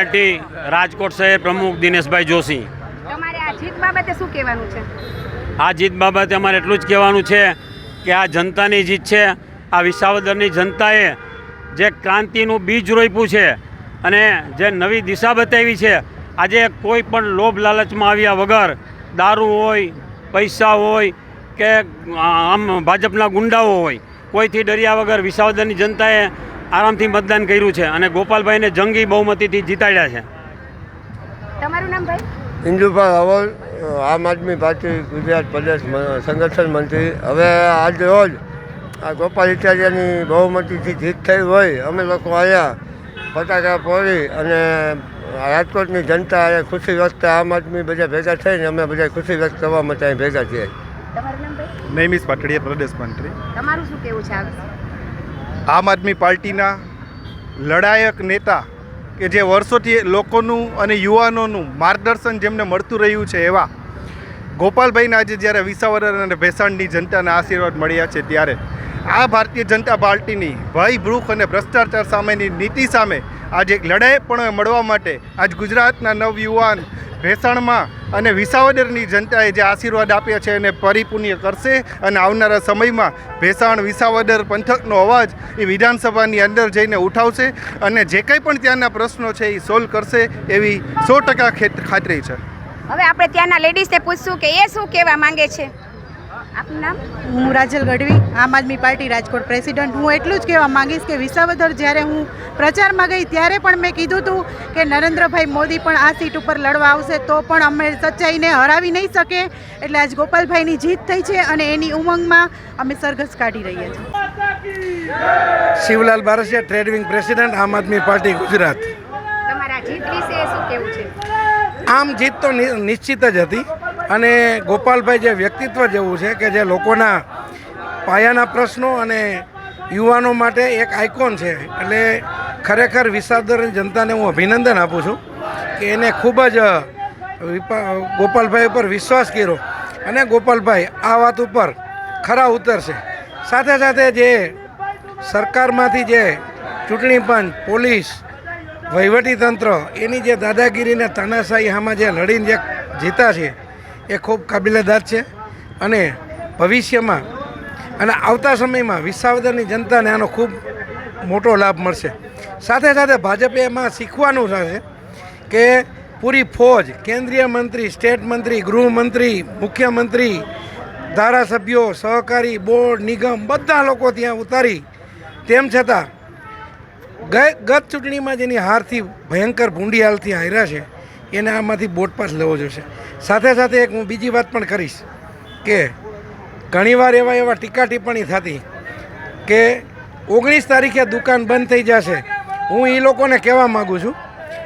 Party Rajkot શહેર પ્રમુખ દિનેશભાઈ જોશી। તમારે આ જીત બાબતે શું કહેવાનું છે? આ જીત બાબતે અમારે એટલું જ કહેવાનું છે કે આ જનતાની જીત છે। આ વિસાવદરની જનતાએ જે ક્રાંતિનું બીજ રોપ્યું છે અને જે નવી દિશા બતાવી છે, આજે કોઈ પણ લોભ લાલચમાં આવ્યા વગર દારૂ હોય, પૈસા હોય કે આમ ભાજપના ગુંડાઓ હોય, કોઈથી ડર્યા વગર વિસાવદરની જનતાએ આરામથી મતદાન કર્યું છે અને ગોપાલભાઈને જંગી બહુમતીથી જીતાડ્યા છે। તમારું નામ ભાઈ? ઇન્દુભાઈ રાવલ, આમ આદમી પાર્ટી ગુજરાત પ્રદેશ સંગઠન મંત્રી। હવે આજ રોજ આ ગોપાલ ઇટાલિયાની બહુમતીથી જીત થઈ હોય, અમે લોકો આવ્યા ફટાકા ફોડી અને રાજકોટની જનતા એ ખુશી વ્યક્ત, આમ આદમી બધા ભેગા થઈને અમે બધા ખુશી વ્યક્ત કરવા માટે અહીં ભેગા છીએ। તમારું નામ ભાઈ? નૈમિષ પાટડીયા, પ્રદેશ મંત્રી। તમારું શું કહેવું છે આ વિશે? આમ આદમી પાર્ટીના લડાયક નેતા કે જે વર્ષોથી લોકોનું અને યુવાનોનું માર્ગદર્શન જેમને મળતું રહ્યું છે, એવા ગોપાલભાઈને આજે જ્યારે વિસાવદર અને ભેસાણની જનતાના આશીર્વાદ મળ્યા છે, ત્યારે આ ભારતીય જનતા પાર્ટીની ભય, ભૂખ અને ભ્રષ્ટાચાર સામેની નીતિ સામે આજે એક લડાઈ પણ મળવા માટે આજ ગુજરાતના નવયુવાન ભેસાણમાં અને વિસાવદરની જનતાએ જે આશીર્વાદ આપ્યા છે એને પરિપૂર્ણ કરશે અને આવનારા સમયમાં ભેસાણ વિસાવદર પંથકનો અવાજ એ વિધાનસભાની અંદર જઈને ઉઠાવશે અને જે કંઈ પણ ત્યાંના પ્રશ્નો છે એ સોલ્વ કરશે એવી 100% ખાતરી છે। હવે આપણે ત્યાંના લેડીઝને પૂછશું કે એ શું કહેવા માંગે છે। આપનું નામ? હું રાજલ ગઢવી, આમ આદમી પાર્ટી રાજકોટ પ્રેસિડન્ટ। હું એટલું જ કહેવા માંગીશ કે વિસાવદર જ્યારે હું પ્રચારમાં ગઈ ત્યારે પણ મેં કીધું હતું કે નરેન્દ્રભાઈ મોદી પણ આ સીટ ઉપર લડવા આવશે તો પણ અમે સચ્ચાઈને હરાવી નહીં શકે, એટલે આજ ગોપાલભાઈની જીત થઈ છે અને એની ઉમંગમાં અમે સરઘસ કાઢી રહ્યા છીએ। શિવલાલ બારસિયા, ટ્રેડ પ્રેસિડન્ટ, આમ આદમી પાર્ટી ગુજરાત। તમારા જીત વિશે શું કહેવું છે? આમ જીત તો નિશ્ચિત જ હતી અને ગોપાલભાઈ જે વ્યક્તિત્વ જેવું છે કે જે લોકોના પાયાના પ્રશ્નો અને યુવાનો માટે એક આઇકોન છે, એટલે ખરેખર વિસાવદરની જનતાને હું અભિનંદન આપું છું કે એને ખૂબ જ ગોપાલભાઈ ઉપર વિશ્વાસ કર્યો અને ગોપાલભાઈ આ વાત ઉપર ખરા ઉતરશે। સાથે સાથે જે સરકારમાંથી જે ચૂંટણી પંચ, પોલીસ, વહીવટીતંત્ર એની જે દાદાગીરીને તાનાશાહી આમાં જે લડીને જે જીતા છે એ ખૂબ કાબિલેદાદ છે અને ભવિષ્યમાં અને આવતા સમયમાં વિસાવદરની જનતાને આનો ખૂબ મોટો લાભ મળશે। સાથે સાથે ભાજપે એમાં શીખવાનું છે કે પૂરી ફોજ, કેન્દ્રીય મંત્રી, સ્ટેટ મંત્રી, ગૃહમંત્રી, મુખ્યમંત્રી, ધારાસભ્યો, સહકારી બોર્ડ, નિગમ બધા લોકો ત્યાં ઉતારી, તેમ છતાં ગત ચૂંટણીમાં જેની હારથી ભયંકર ભૂંડી હાલથી હાર્યા છે એને આમાંથી બોટપાસ લેવો જોશે। સાથે સાથે એક હું બીજી વાત પણ કરીશ કે ઘણીવાર એવા ટીકા ટિપ્પણી થતી કે 19 તારીખે દુકાન બંધ થઈ જશે। હું એ લોકોને કહેવા માગું છું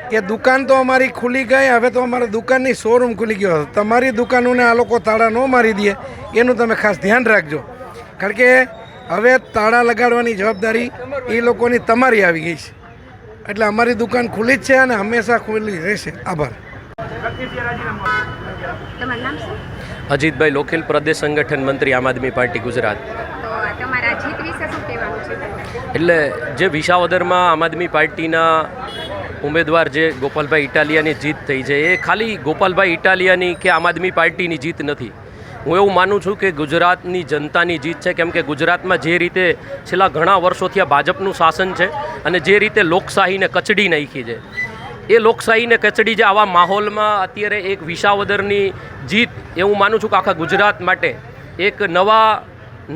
કે દુકાન તો અમારી ખુલી ગઈ, હવે તો અમારા દુકાનની શોરૂમ ખુલી ગયો, તમારી દુકાનોને આ લોકો તાળા ન મારી દે એનું તમે ખાસ ધ્યાન રાખજો, કારણ કે હવે તાળા લગાડવાની જવાબદારી એ લોકોની તમારી આવી ગઈ છે, એટલે અમારી દુકાન ખુલ્લી જ છે અને હંમેશા ખુલ્લી રહેશે। આભાર। તમારું નામ શું? અજીતભાઈ લોખેલ, પ્રદેશ સંગઠન મંત્રી, આમ આદમી પાર્ટી ગુજરાત। તો તમારા જીત વિશે શું કહેવાનું છે? એટલે જે વિસાવદરમાં આમ આદમી પાર્ટીના ઉમેદવાર જે ગોપાલભાઈ ઇટાલિયાની જીત થઈ છે એ ખાલી ગોપાલભાઈ ઇટાલિયાની કે આમ આદમી પાર્ટીની જીત નથી। હું એવું માનું છું કે ગુજરાતની જનતાની જીત છે, કેમ કે ગુજરાતમાં જે રીતે છેલ્લા ઘણા વર્ષોથી આ ભાજપનું શાસન છે અને જે રીતે લોકશાહીને કચડી નાખી છે, એ લોકશાહીને કચડી જે આવા માહોલમાં અત્યારે એક વિસાવદરની જીત, એવું માનું છું કે આખા ગુજરાત માટે એક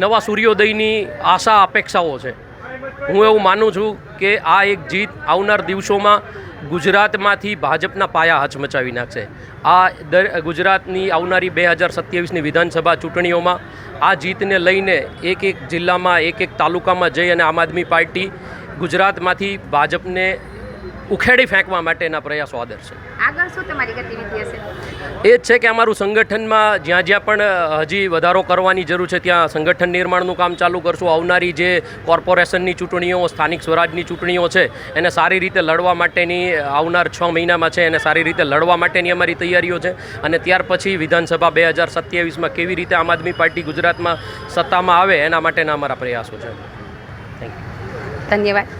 નવા સૂર્યોદયની આશા અપેક્ષાઓ છે। હું એવું માનું છું કે આ એક જીત આવનાર દિવસોમાં ગુજરાતમાંથી ભાજપના પાયા હચમચાવી નાખશે। આ ગુજરાતની આવનારી 2027ની વિધાનસભા ચૂંટણીઓમાં આ જીતને લઈને એક જિલ્લામાં, એક તાલુકામાં જઈ અને આમ આદમી પાર્ટી ગુજરાતમાંથી ભાજપને ઉખેડી ફેંકવા માટેના પ્રયાસો આદરશે। આગળ શું તમારી ગતિવિધિ હશે? એ જ છે કે અમારું સંગઠનમાં જ્યાં પણ હજી વધારો કરવાની જરૂર છે ત્યાં સંગઠન નિર્માણનું કામ ચાલુ કરશું। આવનારી જે કોર્પોરેશનની ચૂંટણીઓ, સ્થાનિક સ્વરાજની ચૂંટણીઓ છે એને સારી રીતે લડવા માટેની આવનાર 6 મહિનામાં છે એને સારી રીતે લડવા માટેની અમારી તૈયારીઓ છે અને ત્યાર પછી વિધાનસભા 2027માં કેવી રીતે આમ આદમી પાર્ટી ગુજરાતમાં સત્તામાં આવે એના માટેના અમારા પ્રયાસો છે। Thank you. ધન્યવાદ।